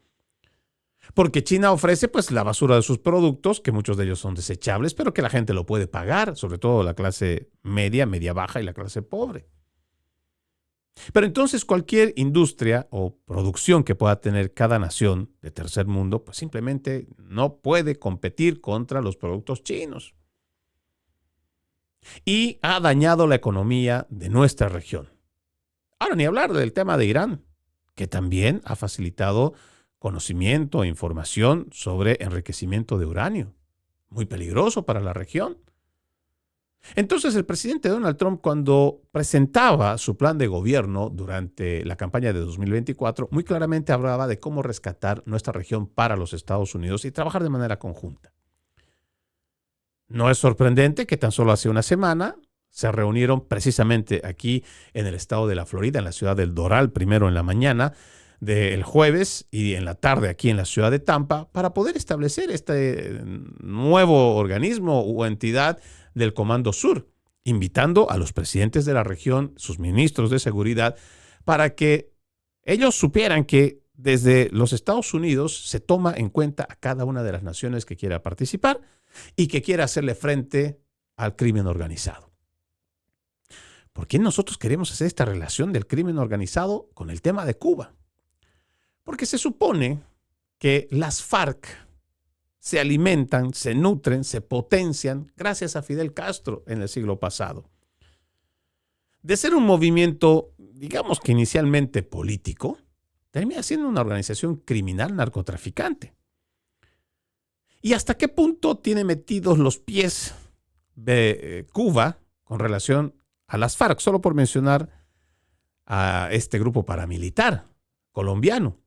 Porque China ofrece pues la basura de sus productos, que muchos de ellos son desechables, pero que la gente lo puede pagar, sobre todo la clase media, media baja y la clase pobre. Pero entonces cualquier industria o producción que pueda tener cada nación de tercer mundo, pues simplemente no puede competir contra los productos chinos. Y ha dañado la economía de nuestra región. Ahora, ni hablar del tema de Irán, que también ha facilitado conocimiento e información sobre enriquecimiento de uranio. Muy peligroso para la región. Entonces, el presidente Donald Trump, cuando presentaba su plan de gobierno durante la campaña de 2024, muy claramente hablaba de cómo rescatar nuestra región para los Estados Unidos y trabajar de manera conjunta. No es sorprendente que tan solo hace una semana se reunieron precisamente aquí en el estado de la Florida, en la ciudad del Doral, primero en la mañana del jueves y en la tarde aquí en la ciudad de Tampa, para poder establecer este nuevo organismo o entidad del Comando Sur, invitando a los presidentes de la región, sus ministros de seguridad, para que ellos supieran que desde los Estados Unidos se toma en cuenta a cada una de las naciones que quiera participar y que quiera hacerle frente al crimen organizado. ¿Por qué nosotros queremos hacer esta relación del crimen organizado con el tema de Cuba? Porque se supone que las FARC se alimentan, se nutren, se potencian gracias a Fidel Castro en el siglo pasado. De ser un movimiento, digamos que inicialmente político, termina siendo una organización criminal narcotraficante. ¿Y hasta qué punto tiene metidos los pies de Cuba con relación a las FARC? Solo por mencionar a este grupo paramilitar colombiano.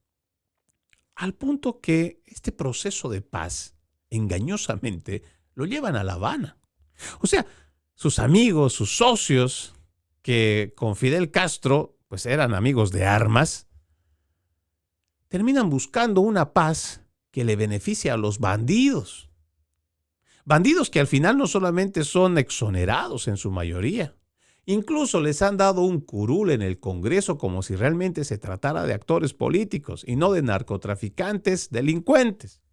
Al punto que este proceso de paz, engañosamente, lo llevan a La Habana. O sea, sus amigos, sus socios, que con Fidel Castro pues eran amigos de armas, terminan buscando una paz que le beneficie a los bandidos. Bandidos que al final no solamente son exonerados en su mayoría, incluso les han dado un curul en el Congreso como si realmente se tratara de actores políticos y no de narcotraficantes delincuentes.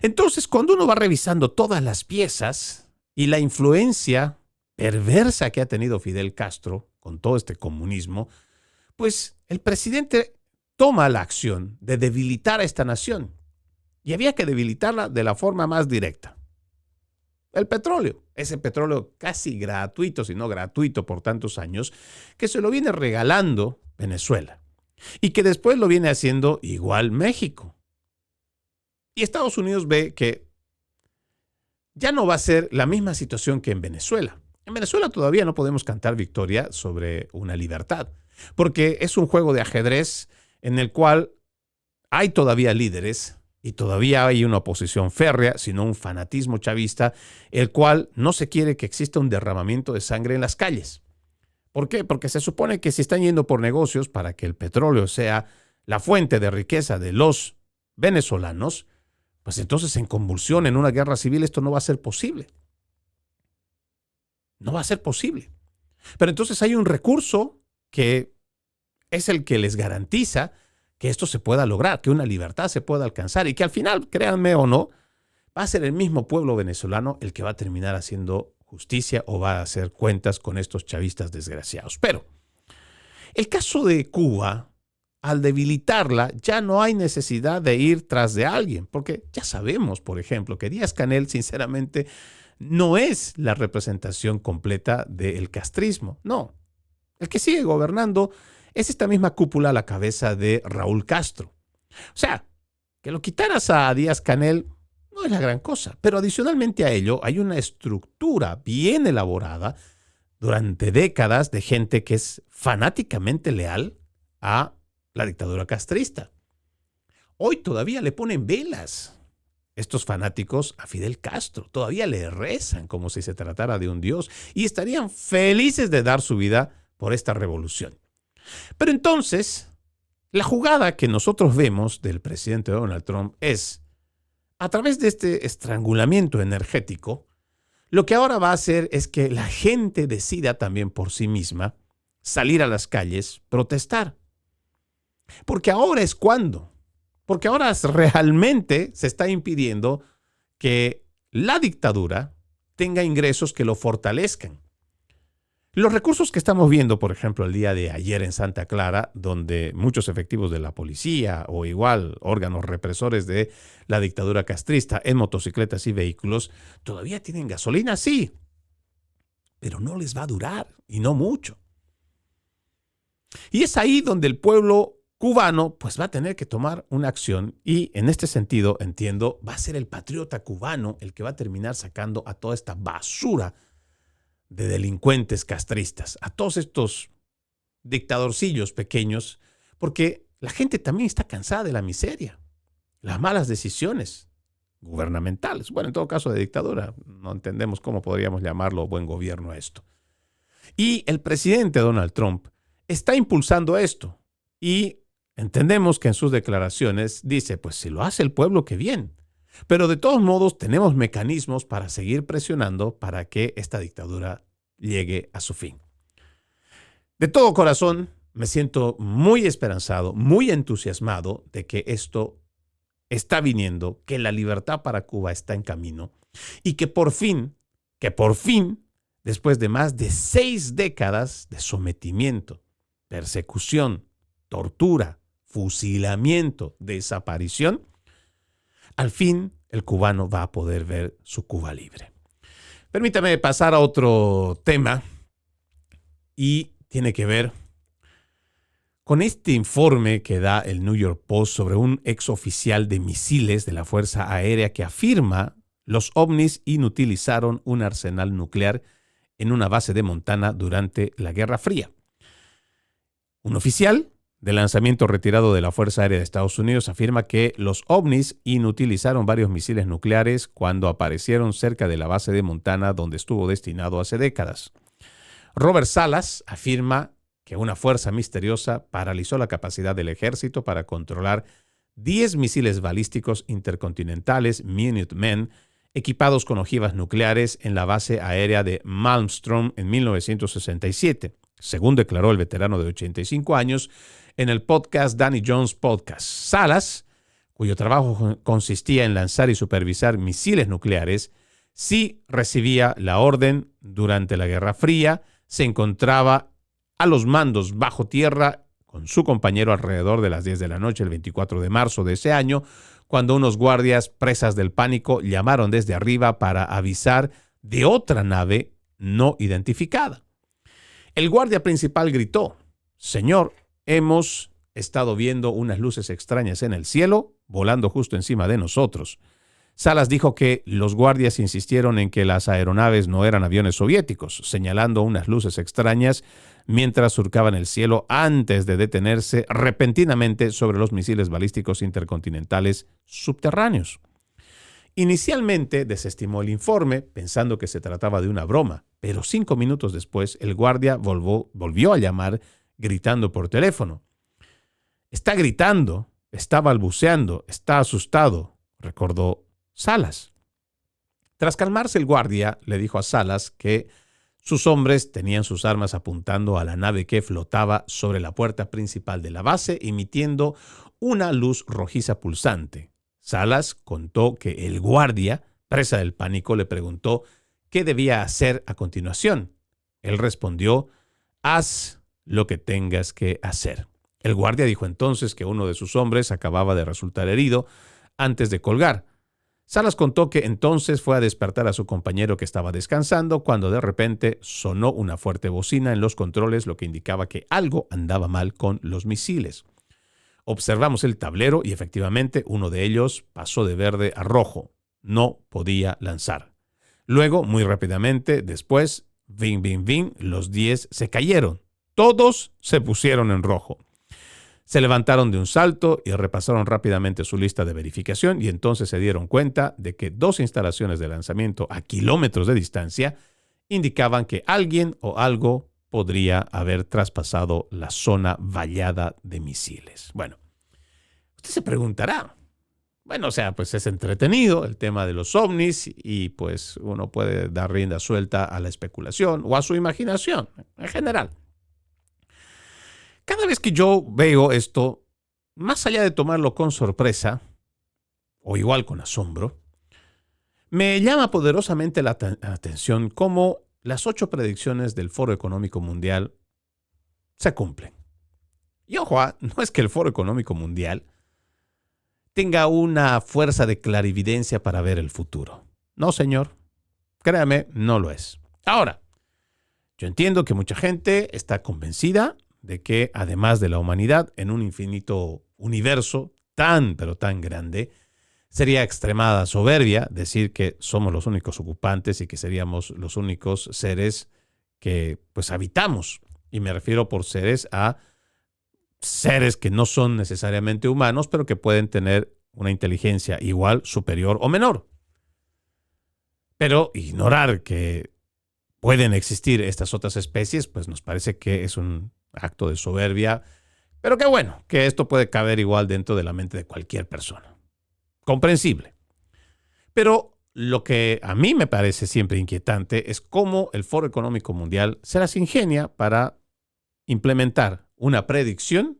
Entonces, cuando uno va revisando todas las piezas y la influencia perversa que ha tenido Fidel Castro con todo este comunismo, pues el presidente toma la acción de debilitar a esta nación. Y había que debilitarla de la forma más directa. El petróleo, ese petróleo casi gratuito, si no gratuito por tantos años, que se lo viene regalando Venezuela y que después lo viene haciendo igual México. Y Estados Unidos ve que ya no va a ser la misma situación que en Venezuela. En Venezuela todavía no podemos cantar victoria sobre una libertad, porque es un juego de ajedrez en el cual hay todavía líderes y todavía hay una oposición férrea, sino un fanatismo chavista, el cual no se quiere que exista un derramamiento de sangre en las calles. ¿Por qué? Porque se supone que si están yendo por negocios para que el petróleo sea la fuente de riqueza de los venezolanos, pues entonces en convulsión, en una guerra civil, esto no va a ser posible. No va a ser posible. Pero entonces hay un recurso que es el que les garantiza que esto se pueda lograr, que una libertad se pueda alcanzar y que al final, créanme o no, va a ser el mismo pueblo venezolano el que va a terminar haciendo justicia o va a hacer cuentas con estos chavistas desgraciados. Pero el caso de Cuba, al debilitarla, ya no hay necesidad de ir tras de alguien, porque ya sabemos, por ejemplo, que Díaz-Canel, sinceramente, no es la representación completa del castrismo. No, el que sigue gobernando es esta misma cúpula a la cabeza de Raúl Castro. O sea, que lo quitaras a Díaz-Canel no es la gran cosa, pero adicionalmente a ello hay una estructura bien elaborada durante décadas de gente que es fanáticamente leal a la dictadura castrista. Hoy todavía le ponen velas estos fanáticos a Fidel Castro, todavía le rezan como si se tratara de un dios y estarían felices de dar su vida por esta revolución. Pero entonces, la jugada que nosotros vemos del presidente Donald Trump es, a través de este estrangulamiento energético, lo que ahora va a hacer es que la gente decida también por sí misma salir a las calles, protestar. Porque ahora es cuando. Porque ahora realmente se está impidiendo que la dictadura tenga ingresos que lo fortalezcan. Los recursos que estamos viendo, por ejemplo, el día de ayer en Santa Clara, donde muchos efectivos de la policía o igual órganos represores de la dictadura castrista en motocicletas y vehículos, todavía tienen gasolina, sí, pero no les va a durar y no mucho. Y es ahí donde el pueblo cubano pues va a tener que tomar una acción y en este sentido, entiendo, va a ser el patriota cubano el que va a terminar sacando a toda esta basura de delincuentes castristas, a todos estos dictadorcillos pequeños, porque la gente también está cansada de la miseria, las malas decisiones gubernamentales. Bueno, en todo caso de dictadura, no entendemos cómo podríamos llamarlo buen gobierno a esto. Y el presidente Donald Trump está impulsando esto y entendemos que en sus declaraciones dice, pues si lo hace el pueblo, qué bien. Pero de todos modos tenemos mecanismos para seguir presionando para que esta dictadura llegue a su fin. De todo corazón me siento muy esperanzado, muy entusiasmado de que esto está viniendo, que la libertad para Cuba está en camino y que por fin, después de más de 6 décadas de sometimiento, persecución, tortura, fusilamiento, desaparición, al fin, el cubano va a poder ver su Cuba libre. Permítame pasar a otro tema y tiene que ver con este informe que da el New York Post sobre un exoficial de misiles de la Fuerza Aérea que afirma los ovnis inutilizaron un arsenal nuclear en una base de Montana durante la Guerra Fría. Un oficial de lanzamiento retirado de la Fuerza Aérea de Estados Unidos afirma que los ovnis inutilizaron varios misiles nucleares cuando aparecieron cerca de la base de Montana donde estuvo destinado hace décadas. Robert Salas afirma que una fuerza misteriosa paralizó la capacidad del ejército para controlar 10 misiles balísticos intercontinentales Minutemen equipados con ojivas nucleares en la base aérea de Malmstrom en 1967, según declaró el veterano de 85 años en el podcast Danny Jones Podcast. Salas, cuyo trabajo consistía en lanzar y supervisar misiles nucleares, sí recibía la orden durante la Guerra Fría, se encontraba a los mandos bajo tierra con su compañero alrededor de las 10 de la noche el 24 de marzo de ese año, cuando unos guardias presas del pánico llamaron desde arriba para avisar de otra nave no identificada. El guardia principal gritó: «Señor, hemos estado viendo unas luces extrañas en el cielo, volando justo encima de nosotros». Salas dijo que los guardias insistieron en que las aeronaves no eran aviones soviéticos, señalando unas luces extrañas mientras surcaban el cielo antes de detenerse repentinamente sobre los misiles balísticos intercontinentales subterráneos. Inicialmente desestimó el informe, pensando que se trataba de una broma, pero 5 minutos después el guardia volvió a llamar gritando por teléfono. «Está gritando, está balbuceando, está asustado», recordó Salas. Tras calmarse, el guardia le dijo a Salas que sus hombres tenían sus armas apuntando a la nave que flotaba sobre la puerta principal de la base, emitiendo una luz rojiza pulsante. Salas contó que el guardia, presa del pánico, le preguntó qué debía hacer a continuación. Él respondió: «Haz lo que tengas que hacer». El guardia dijo entonces que uno de sus hombres acababa de resultar herido antes de colgar. Salas contó que entonces fue a despertar a su compañero que estaba descansando cuando de repente sonó una fuerte bocina en los controles, lo que indicaba que algo andaba mal con los misiles. Observamos el tablero y efectivamente uno de ellos pasó de verde a rojo. No podía lanzar. Luego, muy rápidamente, después, los 10 se cayeron. Todos se pusieron en rojo. Se levantaron de un salto y repasaron rápidamente su lista de verificación y entonces se dieron cuenta de que 2 instalaciones de lanzamiento a kilómetros de distancia indicaban que alguien o algo podría haber traspasado la zona vallada de misiles. Bueno, usted se preguntará, bueno, pues es entretenido el tema de los ovnis y pues uno puede dar rienda suelta a la especulación o a su imaginación en general. Cada vez que yo veo esto, más allá de tomarlo con sorpresa, o igual con asombro, me llama poderosamente la atención cómo las 8 predicciones del Foro Económico Mundial se cumplen. Y ojo, no es que el Foro Económico Mundial tenga una fuerza de clarividencia para ver el futuro. No, señor. Créame, no lo es. Ahora, yo entiendo que mucha gente está convencida de que, además de la humanidad, en un infinito universo tan, pero tan grande, sería extremada soberbia decir que somos los únicos ocupantes y que seríamos los únicos seres que, pues, habitamos. Y me refiero por seres a seres que no son necesariamente humanos, pero que pueden tener una inteligencia igual, superior o menor. Pero ignorar que pueden existir estas otras especies, pues nos parece que es un acto de soberbia, pero que bueno, que esto puede caber igual dentro de la mente de cualquier persona. Comprensible. Pero lo que a mí me parece siempre inquietante es cómo el Foro Económico Mundial se las ingenia para implementar una predicción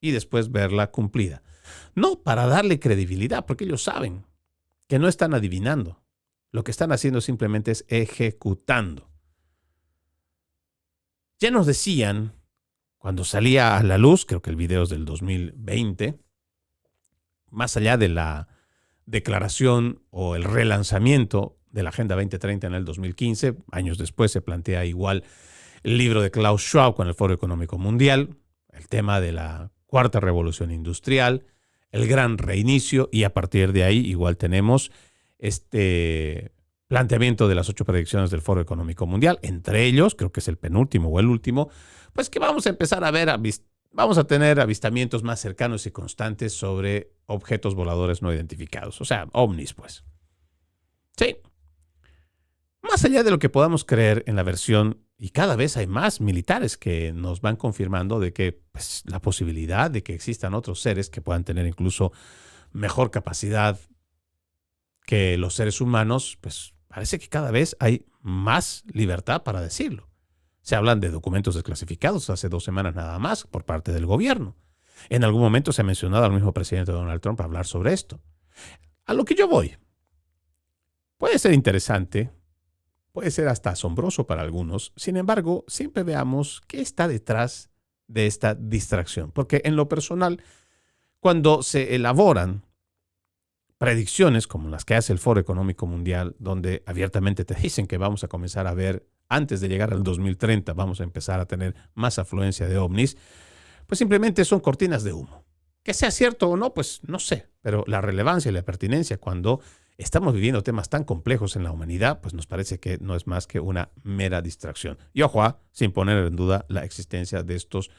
y después verla cumplida. No para darle credibilidad, porque ellos saben que no están adivinando. Lo que están haciendo simplemente es ejecutando. Ya nos decían, cuando salía a la luz, creo que el video es del 2020, más allá de la declaración o el relanzamiento de la Agenda 2030 en el 2015, años después se plantea igual el libro de Klaus Schwab con el Foro Económico Mundial, el tema de la cuarta revolución industrial, el gran reinicio, y a partir de ahí igual tenemos este planteamiento de las 8 predicciones del Foro Económico Mundial, entre ellos, creo que es el penúltimo o el último, pues que vamos a empezar a ver, vamos a tener avistamientos más cercanos y constantes sobre objetos voladores no identificados, o sea, ovnis, pues. Sí. Más allá de lo que podamos creer en la versión, y cada vez hay más militares que nos van confirmando de que pues, la posibilidad de que existan otros seres que puedan tener incluso mejor capacidad que los seres humanos, pues parece que cada vez hay más libertad para decirlo. Se hablan de documentos desclasificados hace 2 semanas nada más por parte del gobierno. En algún momento se ha mencionado al mismo presidente Donald Trump para hablar sobre esto. A lo que yo voy. Puede ser interesante, puede ser hasta asombroso para algunos. Sin embargo, siempre veamos qué está detrás de esta distracción. Porque en lo personal, cuando se elaboran predicciones como las que hace el Foro Económico Mundial, donde abiertamente te dicen que vamos a comenzar a ver, antes de llegar al 2030, vamos a empezar a tener más afluencia de ovnis, pues simplemente son cortinas de humo. Que sea cierto o no, pues no sé, pero la relevancia y la pertinencia cuando estamos viviendo temas tan complejos en la humanidad, pues nos parece que no es más que una mera distracción. Y ojo, sin poner en duda la existencia de estos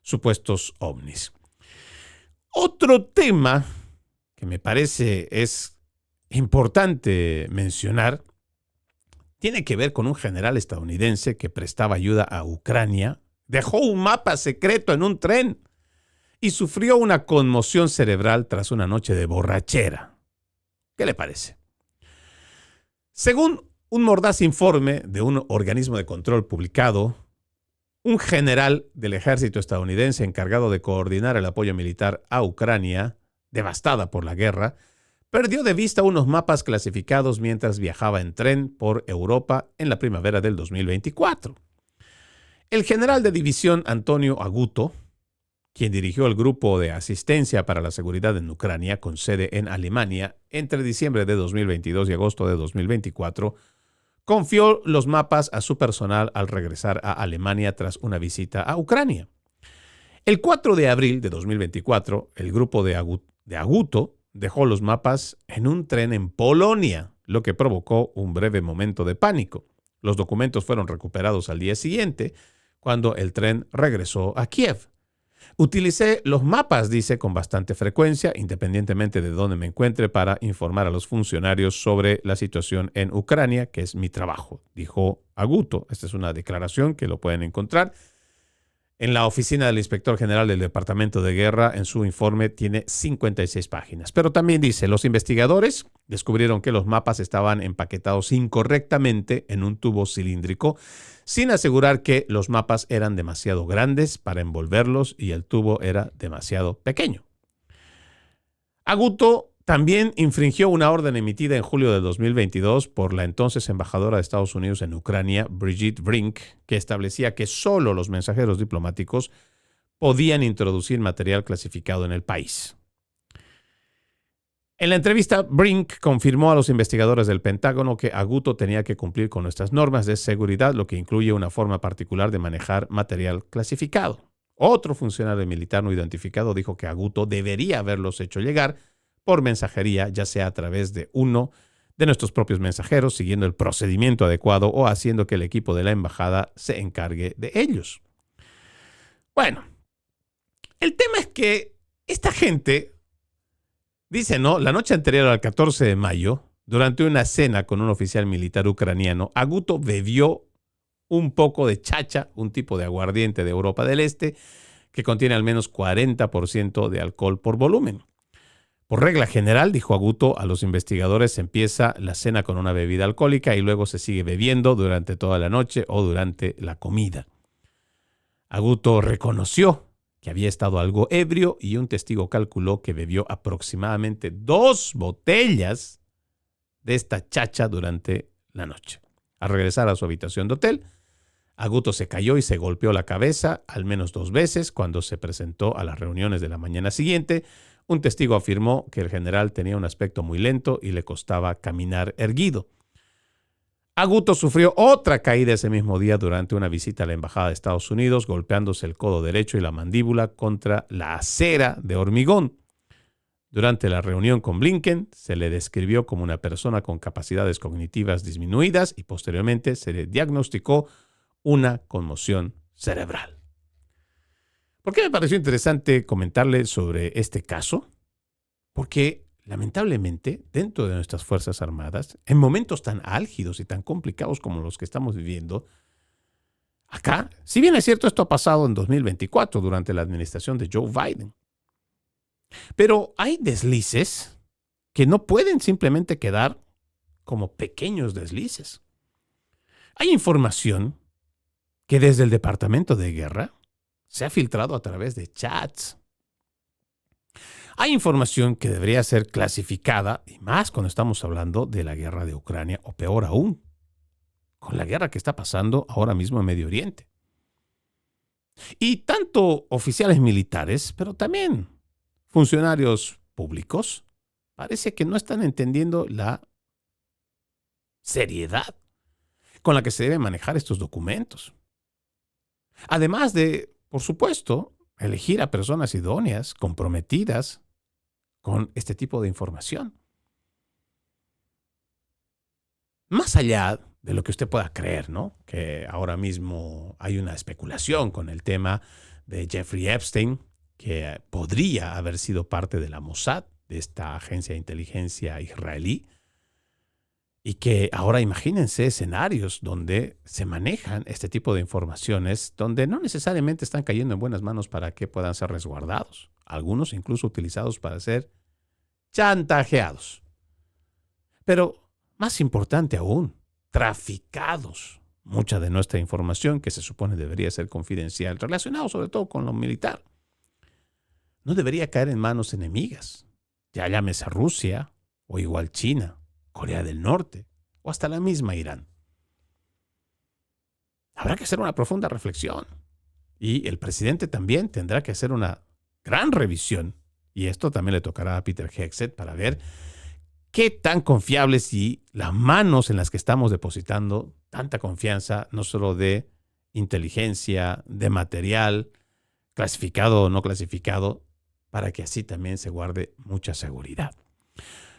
supuestos ovnis. Otro tema que me parece es importante mencionar tiene que ver con un general estadounidense que prestaba ayuda a Ucrania, dejó un mapa secreto en un tren y sufrió una conmoción cerebral tras una noche de borrachera. ¿Qué le parece? Según un mordaz informe de un organismo de control publicado, un general del ejército estadounidense encargado de coordinar el apoyo militar a Ucrania, devastada por la guerra, perdió de vista unos mapas clasificados mientras viajaba en tren por Europa en la primavera del 2024. El general de división Antonio Aguto, quien dirigió el grupo de asistencia para la seguridad en Ucrania con sede en Alemania entre diciembre de 2022 y agosto de 2024, confió los mapas a su personal al regresar a Alemania tras una visita a Ucrania. El 4 de abril de 2024, el grupo de Aguto dejó los mapas en un tren en Polonia, lo que provocó un breve momento de pánico. Los documentos fueron recuperados al día siguiente, cuando el tren regresó a Kiev. Utilicé los mapas, dice, con bastante frecuencia, independientemente de dónde me encuentre, para informar a los funcionarios sobre la situación en Ucrania, que es mi trabajo, dijo Aguto. Esta es una declaración que lo pueden encontrar en la oficina del inspector general del Departamento de Guerra. En su informe tiene 56 páginas. Pero también dice, los investigadores descubrieron que los mapas estaban empaquetados incorrectamente en un tubo cilíndrico, sin asegurar que los mapas eran demasiado grandes para envolverlos y el tubo era demasiado pequeño. Aguto también infringió una orden emitida en julio de 2022 por la entonces embajadora de Estados Unidos en Ucrania, Brigitte Brink, que establecía que solo los mensajeros diplomáticos podían introducir material clasificado en el país. En la entrevista, Brink confirmó a los investigadores del Pentágono que Aguto tenía que cumplir con nuestras normas de seguridad, lo que incluye una forma particular de manejar material clasificado. Otro funcionario militar no identificado dijo que Aguto debería haberlos hecho llegar por mensajería, ya sea a través de uno de nuestros propios mensajeros, siguiendo el procedimiento adecuado o haciendo que el equipo de la embajada se encargue de ellos. Bueno, el tema es que esta gente dice, ¿no? La noche anterior al 14 de mayo, durante una cena con un oficial militar ucraniano, Aguto bebió un poco de chacha, un tipo de aguardiente de Europa del Este, que contiene al menos 40% de alcohol por volumen. Por regla general, dijo Aguto a los investigadores, se empieza la cena con una bebida alcohólica y luego se sigue bebiendo durante toda la noche o durante la comida. Aguto reconoció que había estado algo ebrio y un testigo calculó que bebió aproximadamente 2 botellas de esta chacha durante la noche. Al regresar a su habitación de hotel, Aguto se cayó y se golpeó la cabeza al menos 2 veces cuando se presentó a las reuniones de la mañana siguiente. Un testigo afirmó que el general tenía un aspecto muy lento y le costaba caminar erguido. Aguto sufrió otra caída ese mismo día durante una visita a la Embajada de Estados Unidos, golpeándose el codo derecho y la mandíbula contra la acera de hormigón. Durante la reunión con Blinken, se le describió como una persona con capacidades cognitivas disminuidas y posteriormente se le diagnosticó una conmoción cerebral. ¿Por qué me pareció interesante comentarle sobre este caso? Porque lamentablemente, dentro de nuestras Fuerzas Armadas, en momentos tan álgidos y tan complicados como los que estamos viviendo, acá, si bien es cierto, esto ha pasado en 2024 durante la administración de Joe Biden, pero hay deslices que no pueden simplemente quedar como pequeños deslices. Hay información que desde el Departamento de Guerra se ha filtrado a través de chats. Hay información que debería ser clasificada, y más cuando estamos hablando de la guerra de Ucrania, o peor aún, con la guerra que está pasando ahora mismo en Medio Oriente. Y tanto oficiales militares, pero también funcionarios públicos, parece que no están entendiendo la seriedad con la que se deben manejar estos documentos. Además de, por supuesto, elegir a personas idóneas, comprometidas con este tipo de información. Más allá de lo que usted pueda creer, ¿no? Que ahora mismo hay una especulación con el tema de Jeffrey Epstein, que podría haber sido parte de la Mossad, de esta agencia de inteligencia israelí, y que ahora imagínense escenarios donde se manejan este tipo de informaciones, donde no necesariamente están cayendo en buenas manos para que puedan ser resguardados. Algunos incluso utilizados para ser chantajeados. Pero más importante aún, traficados. Mucha de nuestra información, que se supone debería ser confidencial, relacionado sobre todo con lo militar, no debería caer en manos enemigas. Ya llámese Rusia o igual China, Corea del Norte o hasta la misma Irán. Habrá que hacer una profunda reflexión y el presidente también tendrá que hacer una gran revisión, y esto también le tocará a Peter Hegseth para ver qué tan confiables y las manos en las que estamos depositando tanta confianza, no solo de inteligencia, de material, clasificado o no clasificado, para que así también se guarde mucha seguridad.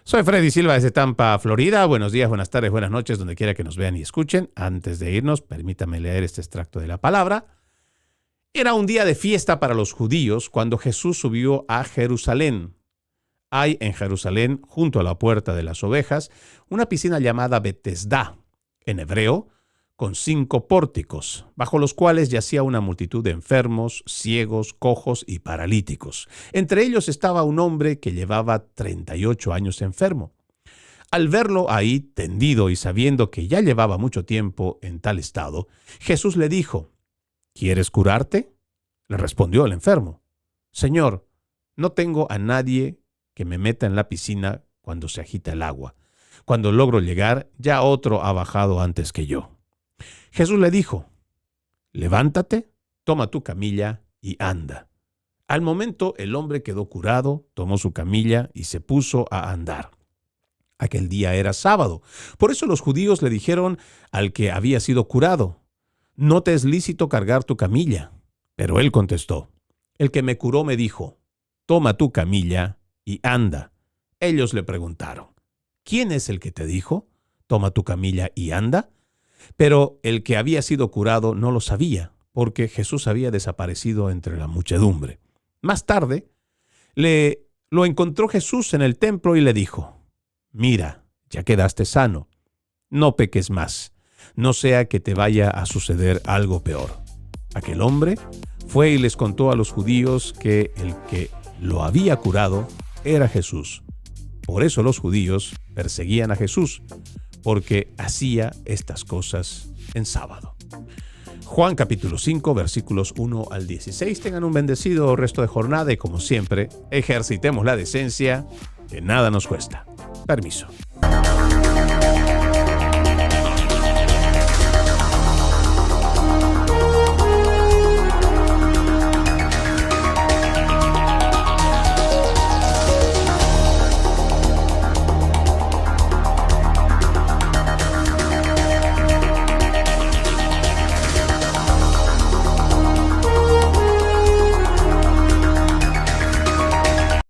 Soy Freddy Silva desde Tampa, Florida. Buenos días, buenas tardes, buenas noches, donde quiera que nos vean y escuchen. Antes de irnos, permítame leer este extracto de la palabra. Era un día de fiesta para los judíos cuando Jesús subió a Jerusalén. Hay en Jerusalén, junto a la puerta de las ovejas, una piscina llamada Betesda, en hebreo, con 5 pórticos, bajo los cuales yacía una multitud de enfermos, ciegos, cojos y paralíticos. Entre ellos estaba un hombre que llevaba 38 años enfermo. Al verlo ahí tendido y sabiendo que ya llevaba mucho tiempo en tal estado, Jesús le dijo: ¿Quieres curarte? Le respondió el enfermo: Señor, no tengo a nadie que me meta en la piscina cuando se agita el agua. Cuando logro llegar, ya otro ha bajado antes que yo. Jesús le dijo: levántate, toma tu camilla y anda. Al momento el hombre quedó curado, tomó su camilla y se puso a andar. Aquel día era sábado. Por eso los judíos le dijeron al que había sido curado: no te es lícito cargar tu camilla. Pero él contestó: el que me curó me dijo: toma tu camilla y anda. Ellos le preguntaron: ¿quién es el que te dijo? Toma tu camilla y anda. Pero el que había sido curado no lo sabía, porque Jesús había desaparecido entre la muchedumbre. Más tarde, lo encontró Jesús en el templo y le dijo: mira, ya quedaste sano. No peques más, no sea que te vaya a suceder algo peor. Aquel hombre fue y les contó a los judíos que el que lo había curado era Jesús. Por eso los judíos perseguían a Jesús, porque hacía estas cosas en sábado. Juan capítulo 5, versículos 1 al 16. Tengan un bendecido resto de jornada y, como siempre, ejercitemos la decencia, que nada nos cuesta. Permiso.